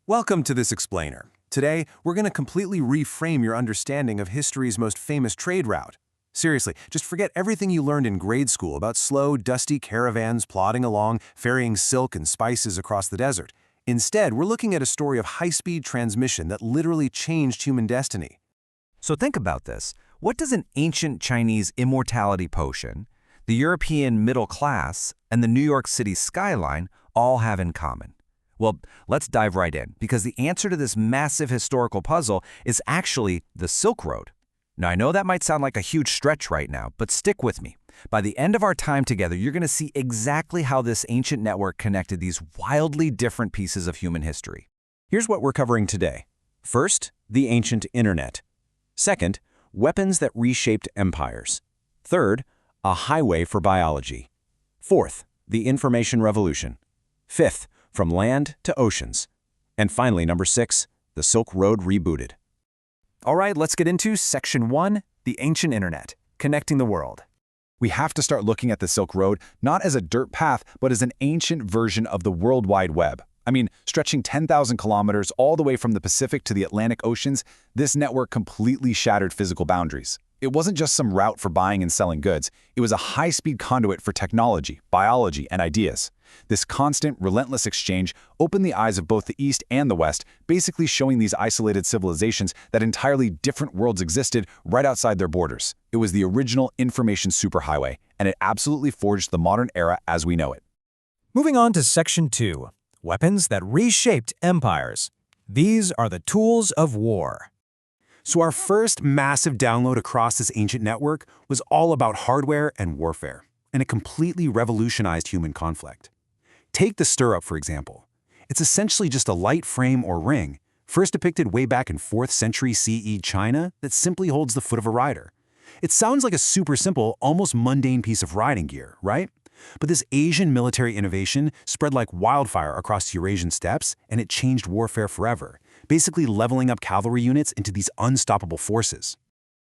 Welcome to This Explainer. Today, we're going to completely reframe your understanding of history's most famous trade route. Seriously, just forget everything you learned in grade school about slow, dusty caravans plodding along, ferrying silk and spices across the desert. Instead, we're looking at a story of high-speed transmission that literally changed human destiny. So think about this. What does an ancient Chinese immortality potion, the European middle class, and the New York City skyline all have in common? Well, let's dive right in, because the answer to this massive historical puzzle is actually the Silk Road. Now, I know that might sound like a huge stretch right now, but stick with me. By the end of our time together, you're going to see exactly how this ancient network connected these wildly different pieces of human history. Here's what we're covering today. First, the ancient internet. Second, weapons that reshaped empires. Third, a highway for biology. Fourth, the information revolution. Fifth, from land to oceans. And finally, number 6, the Silk Road rebooted. All right, let's get into Section 1, the ancient internet, connecting the world. We have to start looking at the Silk Road not as a dirt path, but as an ancient version of the World Wide Web. I mean, stretching 10,000 kilometers all the way from the Pacific to the Atlantic Oceans, this network completely shattered physical boundaries. It wasn't just some route for buying and selling goods. It was a high-speed conduit for technology, biology, and ideas. This constant, relentless exchange opened the eyes of both the East and the West, basically showing these isolated civilizations that entirely different worlds existed right outside their borders. It was the original information superhighway, and it absolutely forged the modern era as we know it. Moving on to Section 2, weapons that reshaped empires. These are the tools of war. So our first massive download across this ancient network was all about hardware and warfare, and it completely revolutionized human conflict. Take the stirrup, for example. It's essentially just a light frame or ring, first depicted way back in 4th century CE China, that simply holds the foot of a rider. It sounds like a super simple, almost mundane piece of riding gear, right? But this Asian military innovation spread like wildfire across Eurasian steppes, and it changed warfare forever, basically leveling up cavalry units into these unstoppable forces.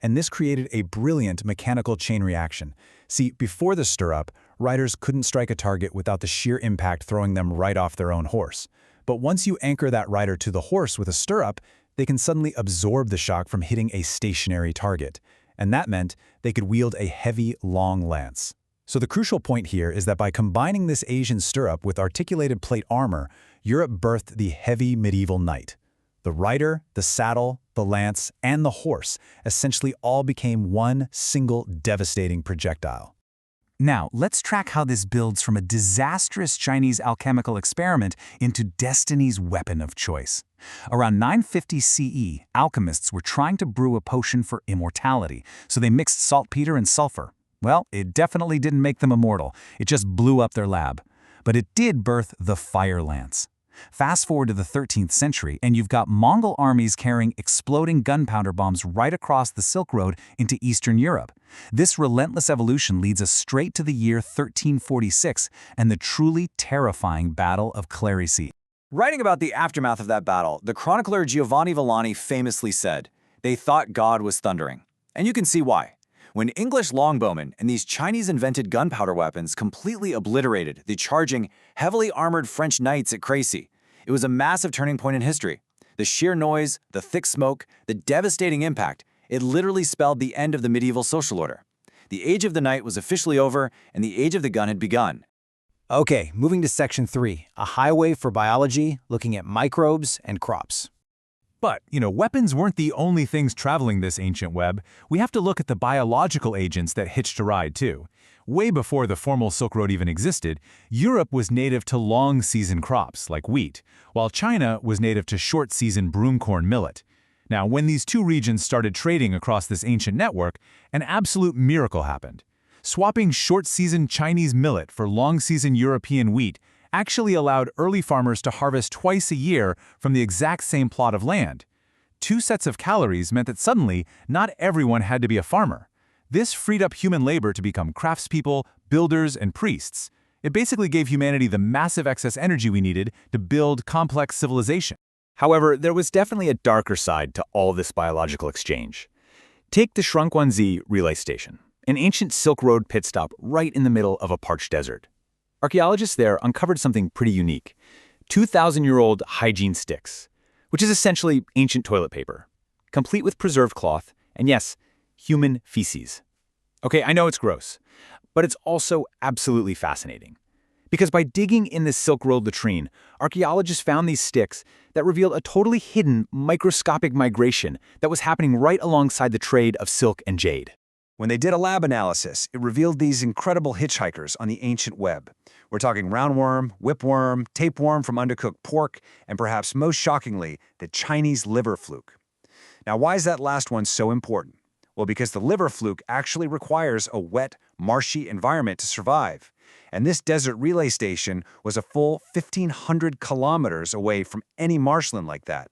And this created a brilliant mechanical chain reaction. See, before the stirrup, riders couldn't strike a target without the sheer impact throwing them right off their own horse. But once you anchor that rider to the horse with a stirrup, they can suddenly absorb the shock from hitting a stationary target. And that meant they could wield a heavy, long lance. So the crucial point here is that by combining this Asian stirrup with articulated plate armor, Europe birthed the heavy medieval knight. The rider, the saddle, the lance, and the horse essentially all became one single devastating projectile. Now, let's track how this builds from a disastrous Chinese alchemical experiment into destiny's weapon of choice. Around 950 CE, alchemists were trying to brew a potion for immortality, so they mixed saltpeter and sulfur. Well, it definitely didn't make them immortal. It just blew up their lab. But it did birth the fire lance. Fast forward to the 13th century, and you've got Mongol armies carrying exploding gunpowder bombs right across the Silk Road into Eastern Europe. This relentless evolution leads us straight to the year 1346 and the truly terrifying Battle of Clerici. Writing about the aftermath of that battle, the chronicler Giovanni Villani famously said, "They thought God was thundering." And you can see why. When English longbowmen and these Chinese-invented gunpowder weapons completely obliterated the charging, heavily armored French knights at Crécy, it was a massive turning point in history. The sheer noise, the thick smoke, the devastating impact, it literally spelled the end of the medieval social order. The age of the knight was officially over, and the age of the gun had begun. Okay, moving to Section 3, a highway for biology, looking at microbes and crops. But, weapons weren't the only things traveling this ancient web. We have to look at the biological agents that hitched a ride, too. Way before the formal Silk Road even existed, Europe was native to long-season crops, like wheat, while China was native to short-season broomcorn millet. Now, when these two regions started trading across this ancient network, an absolute miracle happened. Swapping short-season Chinese millet for long-season European wheat actually allowed early farmers to harvest twice a year from the exact same plot of land. 2 sets of calories meant that suddenly, not everyone had to be a farmer. This freed up human labor to become craftspeople, builders, and priests. It basically gave humanity the massive excess energy we needed to build complex civilization. However, there was definitely a darker side to all this biological exchange. Take the Shrunquanzi relay station, an ancient Silk Road pit stop right in the middle of a parched desert. Archaeologists there uncovered something pretty unique. 2,000-year-old hygiene sticks, which is essentially ancient toilet paper, complete with preserved cloth, and yes, human feces. Okay, I know it's gross, but it's also absolutely fascinating. Because by digging in this Silk Road latrine, archaeologists found these sticks that revealed a totally hidden, microscopic migration that was happening right alongside the trade of silk and jade. When they did a lab analysis, it revealed these incredible hitchhikers on the ancient web. We're talking roundworm, whipworm, tapeworm from undercooked pork, and perhaps most shockingly, the Chinese liver fluke. Now, why is that last one so important? Well, because the liver fluke actually requires a wet, marshy environment to survive. And this desert relay station was a full 1,500 kilometers away from any marshland like that.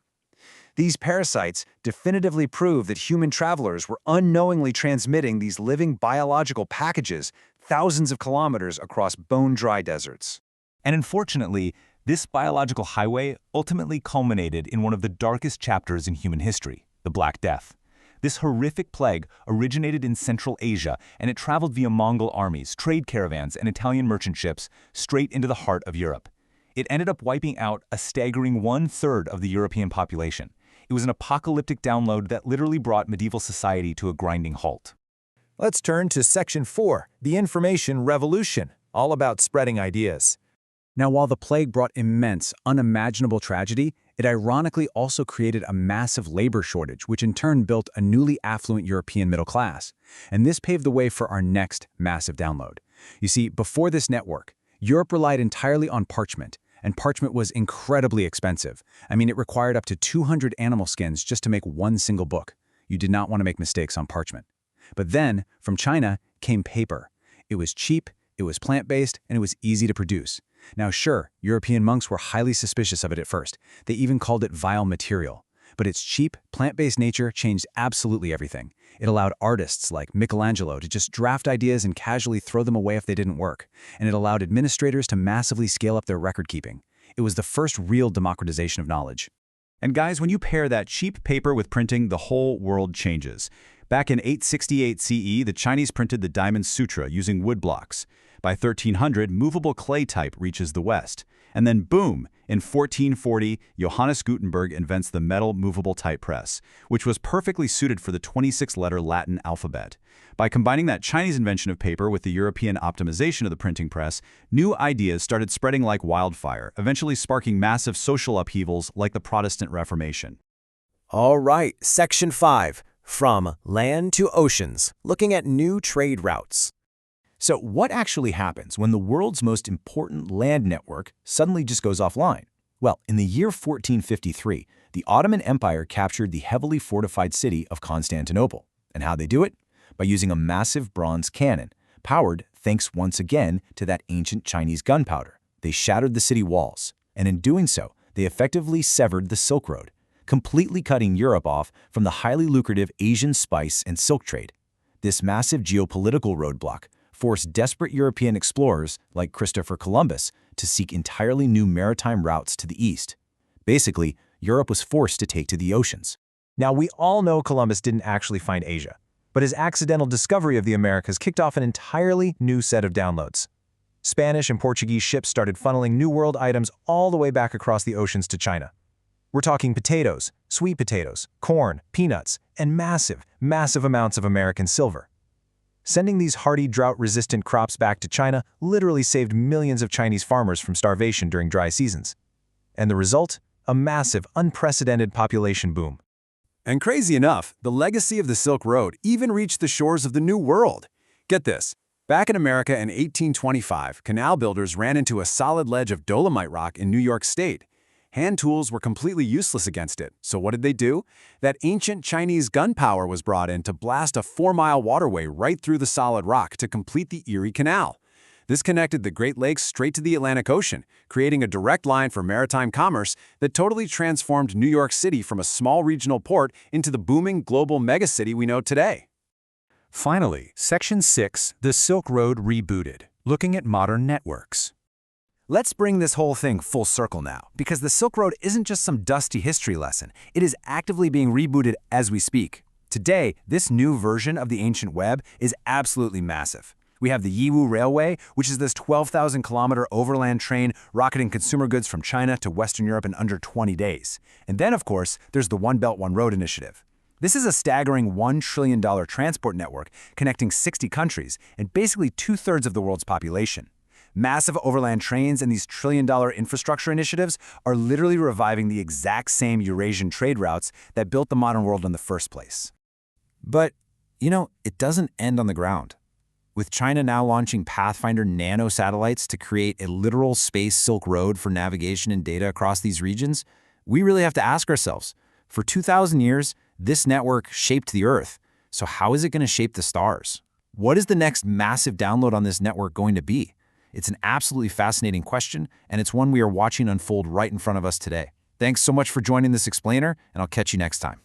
These parasites definitively prove that human travelers were unknowingly transmitting these living biological packages thousands of kilometers across bone-dry deserts. And unfortunately, this biological highway ultimately culminated in one of the darkest chapters in human history, the Black Death. This horrific plague originated in Central Asia, and it traveled via Mongol armies, trade caravans, and Italian merchant ships straight into the heart of Europe. It ended up wiping out a staggering 1/3 of the European population. It was an apocalyptic download that literally brought medieval society to a grinding halt. Let's turn to Section 4, the Information Revolution, all about spreading ideas. Now, while the plague brought immense, unimaginable tragedy, it ironically also created a massive labor shortage, which in turn built a newly affluent European middle class. And this paved the way for our next massive download. You see, before this network, Europe relied entirely on parchment, and parchment was incredibly expensive. I mean, it required up to 200 animal skins just to make one single book. You did not want to make mistakes on parchment. But then, from China, came paper. It was cheap, it was plant-based, and it was easy to produce. Now sure, European monks were highly suspicious of it at first. They even called it vile material. But its cheap, plant-based nature changed absolutely everything. It allowed artists like Michelangelo to just draft ideas and casually throw them away if they didn't work. And it allowed administrators to massively scale up their record-keeping. It was the first real democratization of knowledge. And guys, when you pair that cheap paper with printing, the whole world changes. Back in 868 CE, the Chinese printed the Diamond Sutra using wood blocks. By 1300, movable clay type reaches the West. And then boom, in 1440, Johannes Gutenberg invents the metal movable type press, which was perfectly suited for the 26-letter Latin alphabet. By combining that Chinese invention of paper with the European optimization of the printing press, new ideas started spreading like wildfire, eventually sparking massive social upheavals like the Protestant Reformation. All right, Section 5, from land to oceans, looking at new trade routes. So what actually happens when the world's most important land network suddenly just goes offline? Well, in the year 1453, the Ottoman Empire captured the heavily fortified city of Constantinople. And how'd they do it? By using a massive bronze cannon, powered thanks once again to that ancient Chinese gunpowder. They shattered the city walls, and in doing so, they effectively severed the Silk Road, completely cutting Europe off from the highly lucrative Asian spice and silk trade. This massive geopolitical roadblock forced desperate European explorers like Christopher Columbus to seek entirely new maritime routes to the east. Basically, Europe was forced to take to the oceans. Now, we all know Columbus didn't actually find Asia, but his accidental discovery of the Americas kicked off an entirely new set of downloads. Spanish and Portuguese ships started funneling New World items all the way back across the oceans to China. We're talking potatoes, sweet potatoes, corn, peanuts, and massive, massive amounts of American silver. Sending these hardy, drought-resistant crops back to China literally saved millions of Chinese farmers from starvation during dry seasons. And the result? A massive, unprecedented population boom. And crazy enough, the legacy of the Silk Road even reached the shores of the New World. Get this. Back in America in 1825, canal builders ran into a solid ledge of dolomite rock in New York State. Hand tools were completely useless against it, so what did they do? That ancient Chinese gunpowder was brought in to blast a 4-mile waterway right through the solid rock to complete the Erie Canal. This connected the Great Lakes straight to the Atlantic Ocean, creating a direct line for maritime commerce that totally transformed New York City from a small regional port into the booming global megacity we know today. Finally, Section 6, the Silk Road rebooted, looking at modern networks. Let's bring this whole thing full circle now, because the Silk Road isn't just some dusty history lesson. It is actively being rebooted as we speak. Today, this new version of the ancient web is absolutely massive. We have the Yiwu Railway, which is this 12,000-kilometer overland train rocketing consumer goods from China to Western Europe in under 20 days. And then, of course, there's the One Belt, One Road initiative. This is a staggering $1 trillion transport network connecting 60 countries and basically two-thirds of the world's population. Massive overland trains and these trillion-dollar infrastructure initiatives are literally reviving the exact same Eurasian trade routes that built the modern world in the first place. But, it doesn't end on the ground. With China now launching Pathfinder nano satellites to create a literal space Silk Road for navigation and data across these regions, we really have to ask ourselves, for 2,000 years, this network shaped the Earth. So how is it going to shape the stars? What is the next massive download on this network going to be? It's an absolutely fascinating question, and it's one we are watching unfold right in front of us today. Thanks so much for joining this explainer, and I'll catch you next time.